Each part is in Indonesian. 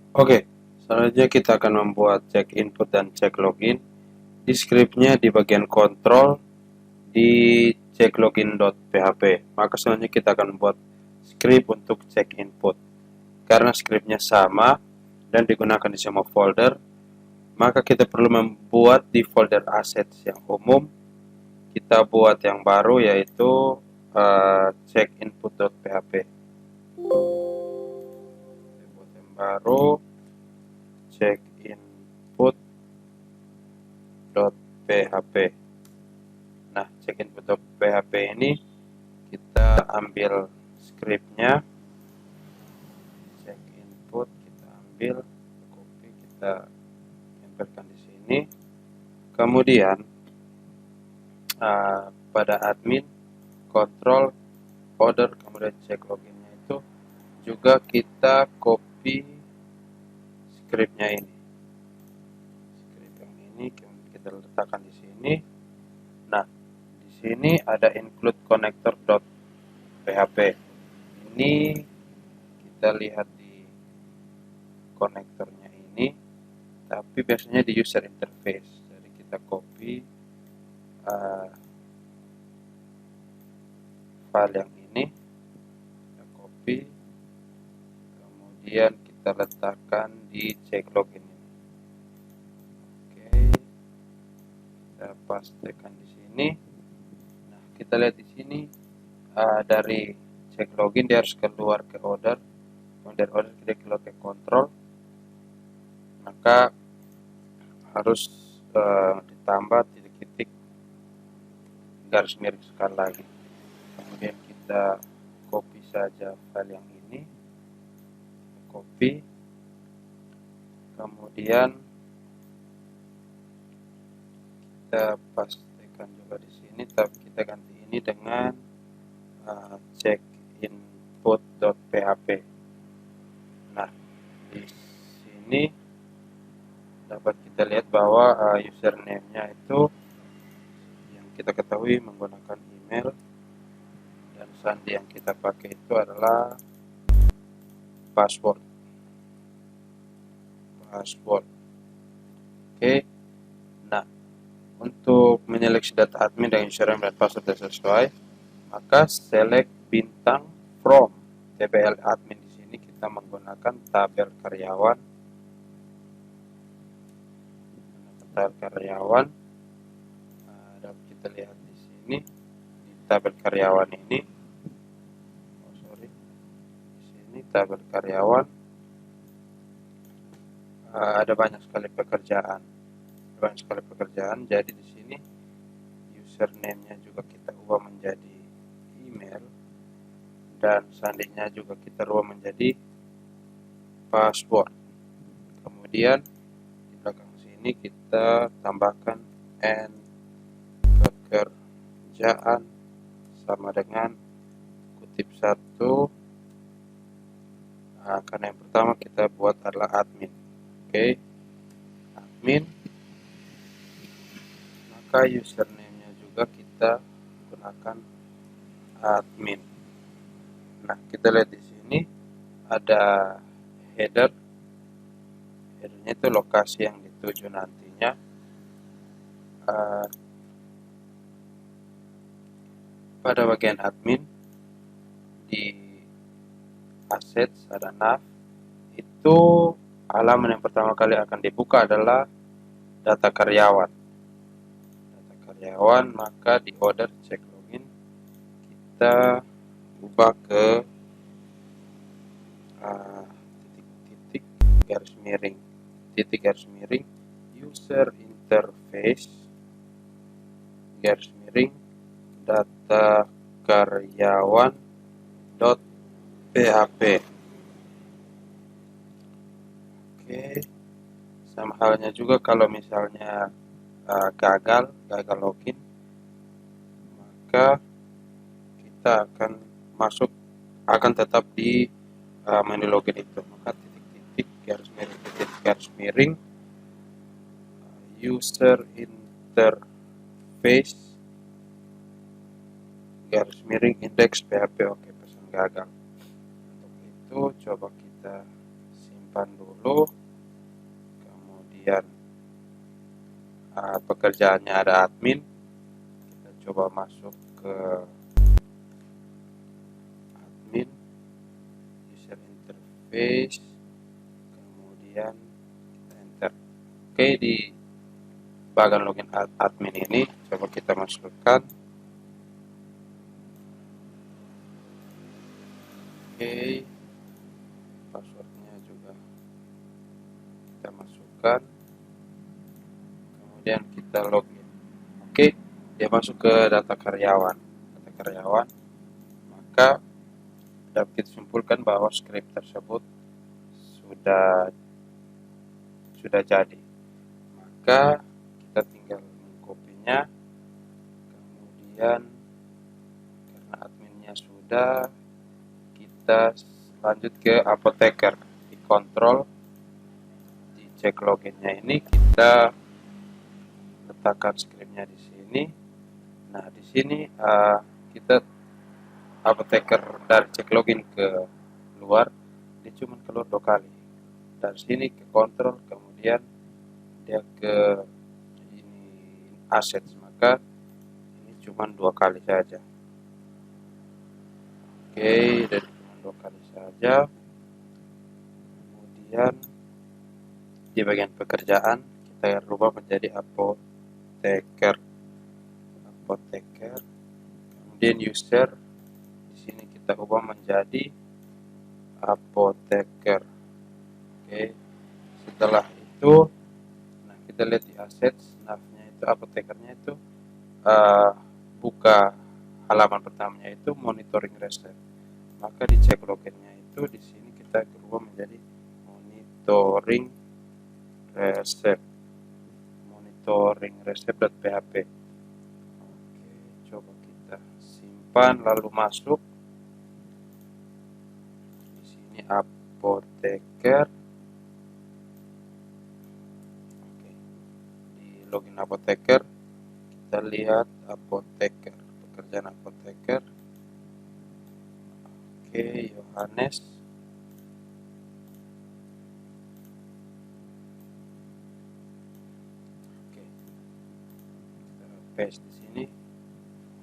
Oke, selanjutnya kita akan membuat cek input dan cek login. Di scriptnya di bagian kontrol di cek login.php. Maka selanjutnya kita akan membuat script untuk cek input. Karena scriptnya sama dan digunakan di semua folder, maka kita perlu membuat di folder assets yang umum. Kita buat yang baru yaitu cek input.php. Buat yang baru cek input.php. Nah, cek input.php ini kita ambil scriptnya, cek input kita ambil, copy, kita tempelkan di sini. Kemudian pada admin, control, order, kemudian cek loginnya itu juga kita copy scriptnya ini. Script yang ini kita letakkan di sini. Nah, di sini ada include connector.php. Ini kita lihat di konektornya ini, tapi biasanya di user interface. Jadi kita copy file yang ini, kita copy, kemudian kita letakkan di cek login ini. Oke, kita pastekan di sini. Nah, kita lihat di sini dari cek login dia harus keluar ke order, kemudian order kita keluar ke control, maka harus ditambah titik-titik garis miring sekali lagi. Kemudian kita copy saja file yang ini, copy, kemudian kita pastikan juga di sini, tapi kita ganti ini dengan check input.php. Nah, di sini dapat kita lihat bahwa username-nya itu yang kita ketahui menggunakan email, dan sandi yang kita pakai itu adalah password. Oke. Nah, untuk menyeleksi data admin dengan username dan password yang sesuai, maka select bintang from tbl admin. Di sini kita menggunakan tabel karyawan. Dapat kita lihat di sini di tabel karyawan ini. Di sini tabel karyawan ada banyak sekali pekerjaan. Jadi di sini username-nya juga kita ubah menjadi email, dan sandinya juga kita ubah menjadi password. Kemudian di belakang sini kita tambahkan n pekerjaan sama dengan kutip 1. Karena yang pertama kita buat adalah admin. Oke, admin, maka username-nya juga kita gunakan admin. Nah, kita lihat di sini ada header. Headernya itu lokasi yang dituju nantinya. Pada bagian admin di assets ada nav. Itu halaman yang pertama kali akan dibuka adalah data karyawan. Maka di order cek login kita ubah ke titik garis miring user interface garis miring data karyawan .php. Oke, sama halnya juga kalau misalnya gagal login, maka kita akan tetap di menu login itu. Maka titik garis miring user interface garis miring index php. Oke, pesan gagal. Untuk itu coba kita simpan dulu. Kemudian pekerjaannya ada admin, kita coba masuk ke admin, user interface, kemudian kita enter. Oke, di bagian login admin ini coba kita masukkan. Oke, passwordnya juga kita masukkan, kemudian kita login. Oke, dia masuk ke data karyawan, maka dapat kita simpulkan bahwa script tersebut sudah jadi. Maka kita tinggal mengkopinya, kemudian karena adminnya sudah, kita lanjut ke apoteker. Di kontrol, di cek loginnya ini kita letakkan scriptnya di sini. Nah, di sini kita apoteker dari cek login ke luar, dia cuma keluar 2 kali. Dari sini ke kontrol, kemudian dia ke ini assets, maka ini cuma 2 kali saja. Oke, dan cuma 2 kali saja. Kemudian di bagian pekerjaan kita rubah menjadi apoteker. Kemudian user di sini kita ubah menjadi apoteker. Oke, setelah itu, nah kita lihat di assets, navnya itu apotekernya itu buka halaman pertamanya itu monitoring reset. Maka di cek loginnya itu di sini kita ubah menjadi monitoring reset.php. Oke, coba kita simpan lalu masuk. Di sini apoteker. Oke, di login apoteker kita lihat apoteker, pekerjaan apoteker. Oke, Yohanes. Oke, kita paste di sini.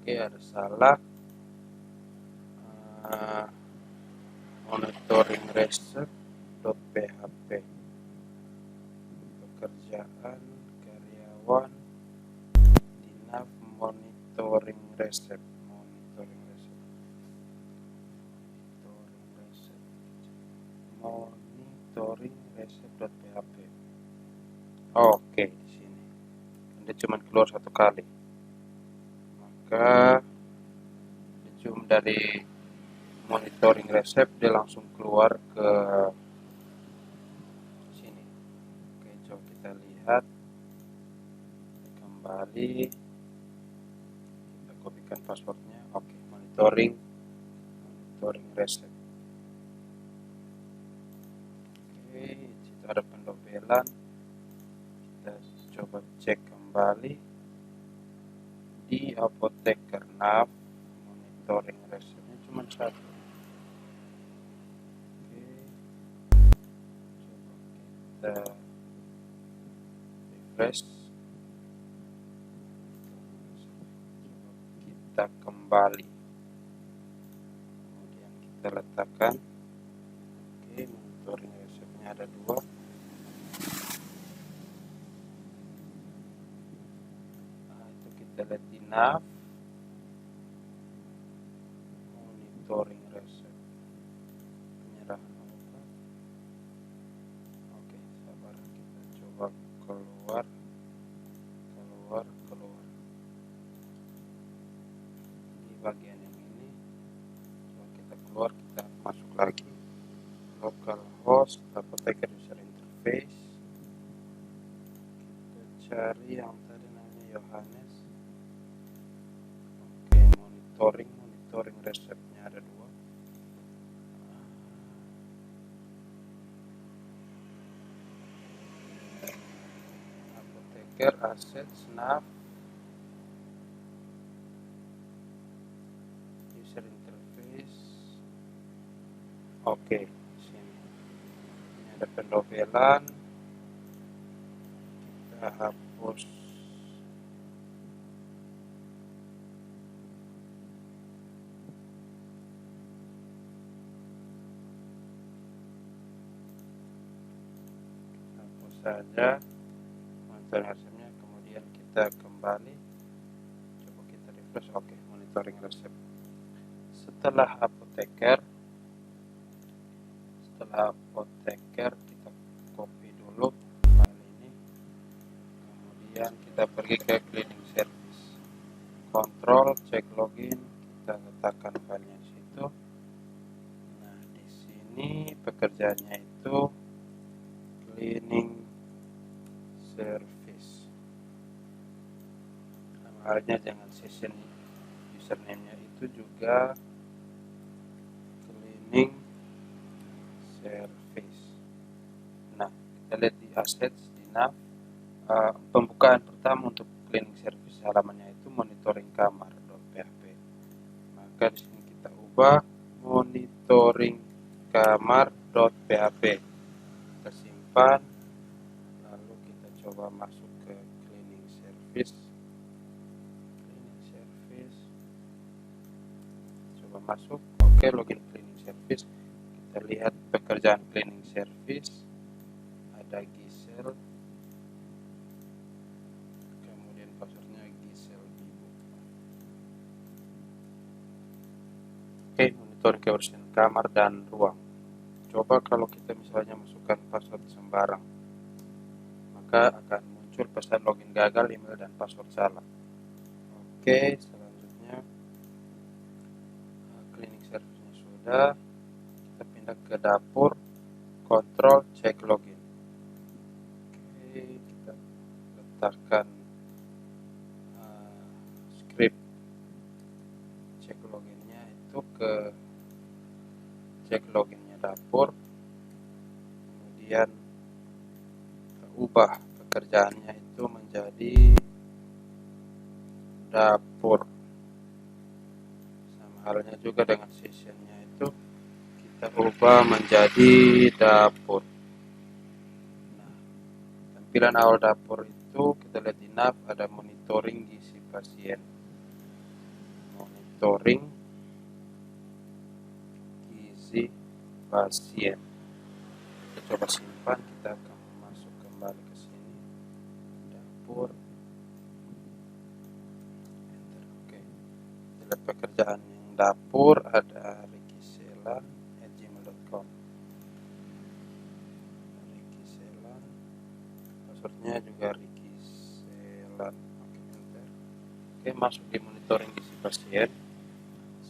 Oke, ada salah. Monitoring reset.php, pekerjaan karyawan di nav monitoring reset. Monitoring reset.php. Oke, di sini dia cuma keluar 1 kali, maka zoom dari monitoring reset dia langsung keluar ke sini. Oke, coba kita lihat kembali, kita kopikan passwordnya. Oke, monitoring reset. Oke, situ ada pendobelan, kita coba cek kembali di apoteker nav monitoring resetnya cuma 1. Kita refresh, kita kembali, kemudian kita letakkan. Oke, monitoring resetnya ada 2. Nah, itu kita lihat di nav monitoring reset, penyerahan obat. Oke, sabar, kita coba keluar. Di bagian yang ini coba kita keluar, kita masuk lagi localhost apoteker user interface, kita cari yang tadi namanya Yohanes. Oke, monitoring resetnya ada 2. Apoteker assets nav user interface. Oke, sini ini ada pendobelan, kita hapus. Hapus saja monitoring resepnya, kemudian kita kembali, coba kita refresh. Oke, monitoring resep. Setelah apoteker kita copy dulu file ini, kemudian kita pergi ke cleaning service, kontrol cek login, kita letakkan filenya di situ. Nah, di sini pekerjaannya itu cleaning service, sama halnya dengan session username-nya itu juga cleaning service. Nah, kita lihat di assets di nav, pembukaan pertama untuk cleaning service halamannya itu monitoring kamar.php. Maka di sini kita ubah monitoring kamar.php, kita simpan, lalu kita coba masuk ke cleaning service, coba masuk. Oke, login cleaning service, kita lihat pekerjaan cleaning service, ada Gisel, kemudian passwordnya Gisel Ibu. Oke, monitoring kebersihan kamar dan ruang. Coba kalau kita misalnya masukkan password sembarang, maka akan muncul pesan login gagal, email dan password salah. Oke, selanjutnya cleaning service-nya sudah, kita pindah ke dapur, kontrol cek login. Oke, kita letakkan script cek loginnya itu ke cek loginnya dapur, kemudian kita ubah pekerjaannya itu menjadi dapur, sama halnya juga dengan sessionnya itu kita ubah menjadi dapur. Nah, tampilan awal dapur itu kita lihat di nav, ada monitoring gizi pasien, monitoring gizi pasien. Kita coba simpan, kita akan masuk kembali ke sini, dapur, enter. Oke, kita lihat pekerjaan yang dapur ada rikiselan@gmail.com, rikiselan, passwordnya juga rikiselan. Oke, enter. Oke, masuk di monitoring gizi pasien.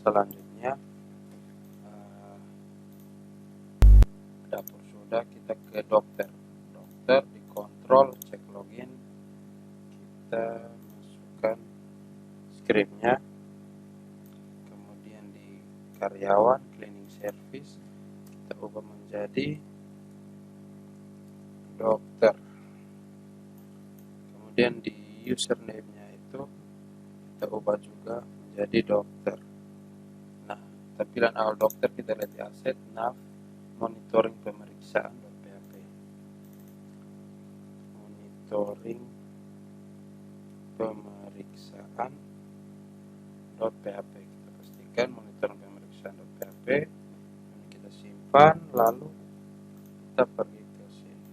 Selanjutnya dapur sudah, kita ke dokter, di kontrol cek login, kita masukkan scriptnya, kemudian di karyawan cleaning service kita ubah menjadi dokter, kemudian di username-nya itu kita ubah juga menjadi dokter. Nah, tampilan awal dokter kita lihat di aset nav, monitoring pemeriksaan.php, monitoring pemeriksaan.php, kita pastikan monitoring pemeriksaan.php, ini kita simpan, lalu kita pergi ke sini,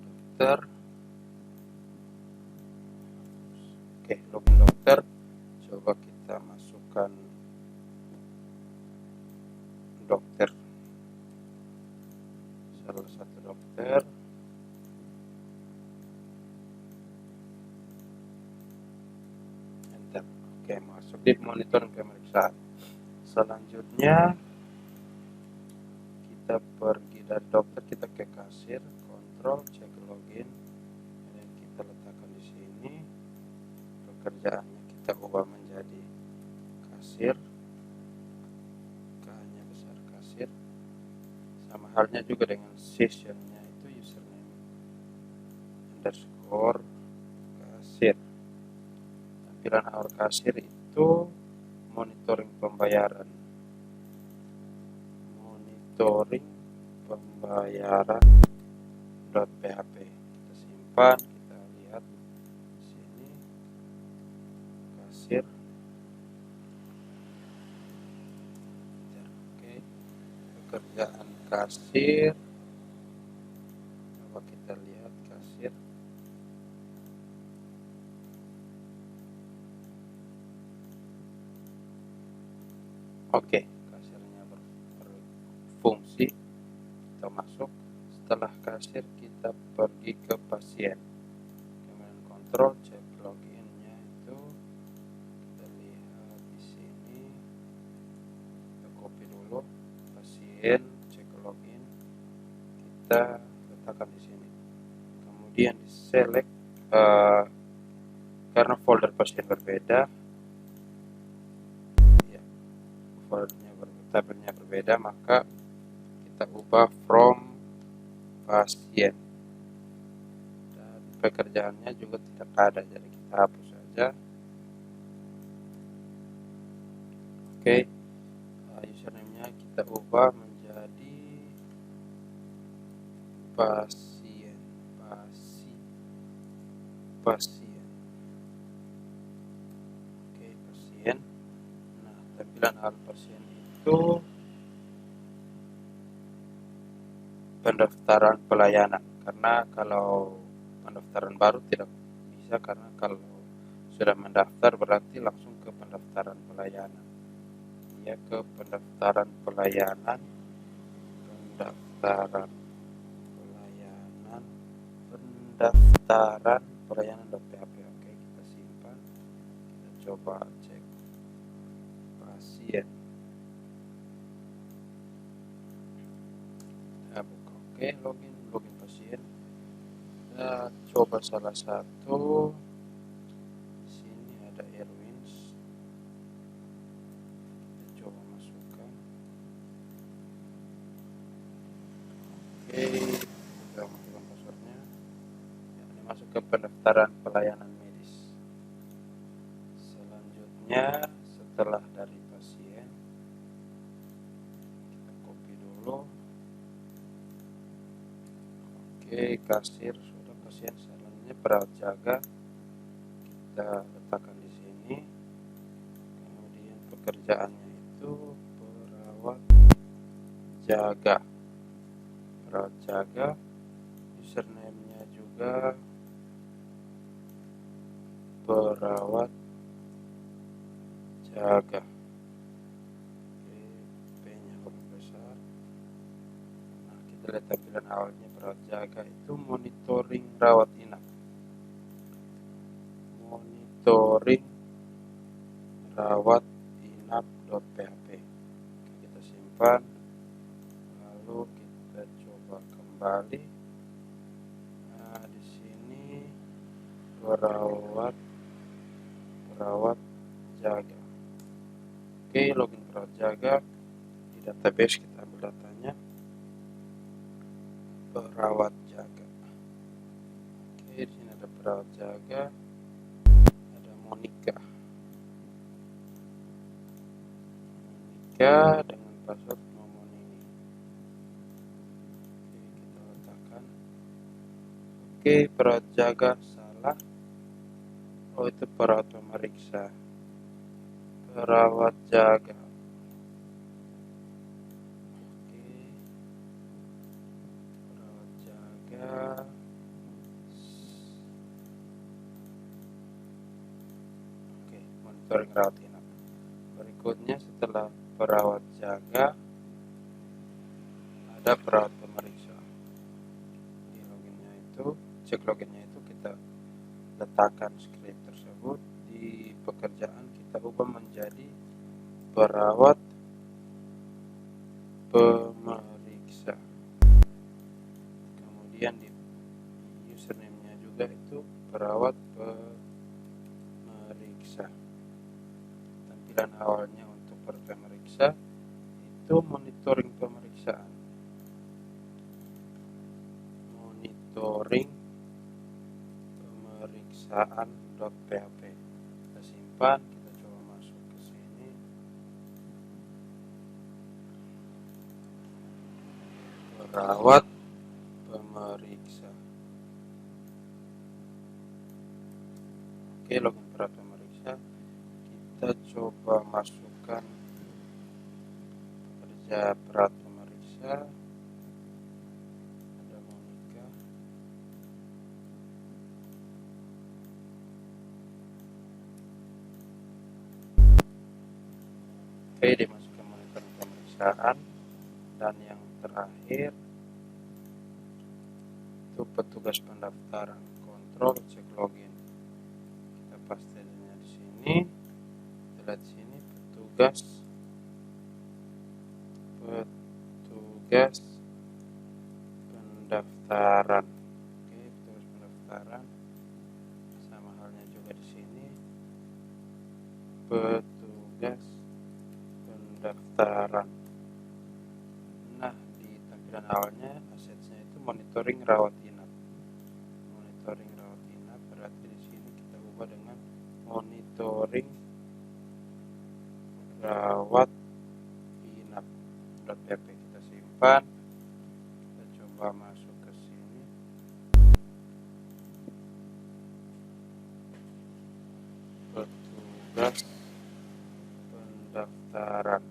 dokter. Oke, login dokter, coba kita masukkan dokter, salah satu dokter, enter. Oke, masuk di monitoring pemeriksaan. Selanjutnya kita pergi dari dokter, kita ke kasir, kontrol cek login, dan kita letakkan di sini, pekerjaannya kita ubah menjadi kasir, K-nya besar kasir, sama halnya juga dengan sessionnya itu username underscore kasir. Tampilan awal kasir itu monitoring pembayaran, monitoring pembayaran.php. Kita simpan, kita lihat di sini kasir. Oke, pekerjaan kasir. Coba kita lihat kasir. Oke, kasirnya berfungsi. Kita masuk. Setelah kasir kita pergi ke pasien, kemudian kontrol cek loginnya itu kita lihat di sini. Kita copy dulu pasien, cek login, kita letakkan di sini, kemudian di select karena folder pasien berbeda ya, tabelnya berbeda, maka kita ubah from pasien, dan pekerjaannya juga tidak ada, jadi kita hapus saja. Oke, username-nya kita ubah menjadi pasien. Oke, pasien. Nah, tampilan hal pasien itu pendaftaran pelayanan, karena kalau pendaftaran baru tidak bisa, karena kalau sudah mendaftar berarti langsung ke pendaftaran pelayanan. Ya, ke pendaftaran pelayanan pelayanan.php. Oke, kita simpan, kita coba cek pasien. Kita buka. Oke, login pasien. Kita coba salah satu. Di sini ada Erwins. Kita coba masukkan. Oke, kita masukkan passwordnya. Ya, ini masuk ke pendaftaran pelayanan medis. Selanjutnya, setelah dari pasien, kita copy dulu. Oke, kasir sudah, pasien. Selanjutnya perawat jaga, kita letakkan di sini. Kemudian pekerjaannya itu perawat jaga. Username-nya juga perawat jaga. Oke, P-nya huruf besar. Nah, kita lihat tampilan awalnya. Perawat jaga itu monitoring rawat inap. Rawat-inap.php. Kita simpan, lalu kita coba kembali. Nah, di sini perawat jaga. Oke, login perawat jaga. Di database kita ambil datanya perawat jaga. Oke, di sini ada perawat jaga, ada Monica dengan password Momon ini. Oke, kita letakkan. Oke, perawat jaga salah. Oh, itu perawat pemeriksa. Perawat jaga. Oke, perawat jaga. Oke, monitoring rawat inap. Berikutnya setelah perawat jaga ada perawat pemeriksa. Di loginnya itu, cek loginnya itu kita letakkan script tersebut. Di pekerjaan kita ubah menjadi perawat pemeriksa. Kemudian di username-nya juga itu perawat pemeriksa. Tampilan awalnya untuk pemeriksa itu monitoring pemeriksaan. Pemeriksaan.php. Kita simpan, kita coba masuk ke sini. perawat pemeriksa. Oke, login perawat pemeriksa. Kita coba masukkan pekerja perawat pemeriksa. Ada Monica. Oke, dimasukkan monitor pemeriksaan. Dan yang terakhir itu petugas pendaftaran, kontrol cek login. Kita pastinya di sini. Kita lihat sini petugas pendaftaran. Oke, petugas pendaftaran. Sama halnya juga di sini. Petugas pendaftaran. Nah, di tampilan awalnya asetnya itu monitoring rawat inap. Monitoring rawat inap berarti di sini kita ubah dengan monitoring rawat inap. .php kita simpan. Kita coba masuk ke sini. Petugas pendaftaran.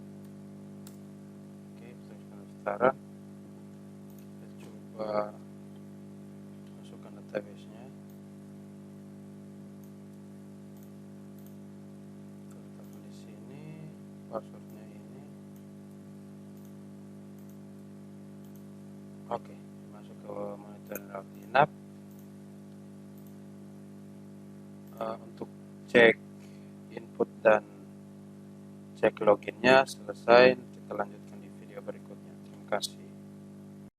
Oke, petugas pendaftaran. Kita coba masukkan database-nya. Kita letakkan di sini, passwordnya ini. Oke, masuk ke monitor rawat inap. Untuk cek input dan cek loginnya selesai. Kita lanjutkan di video berikutnya. Terima kasih.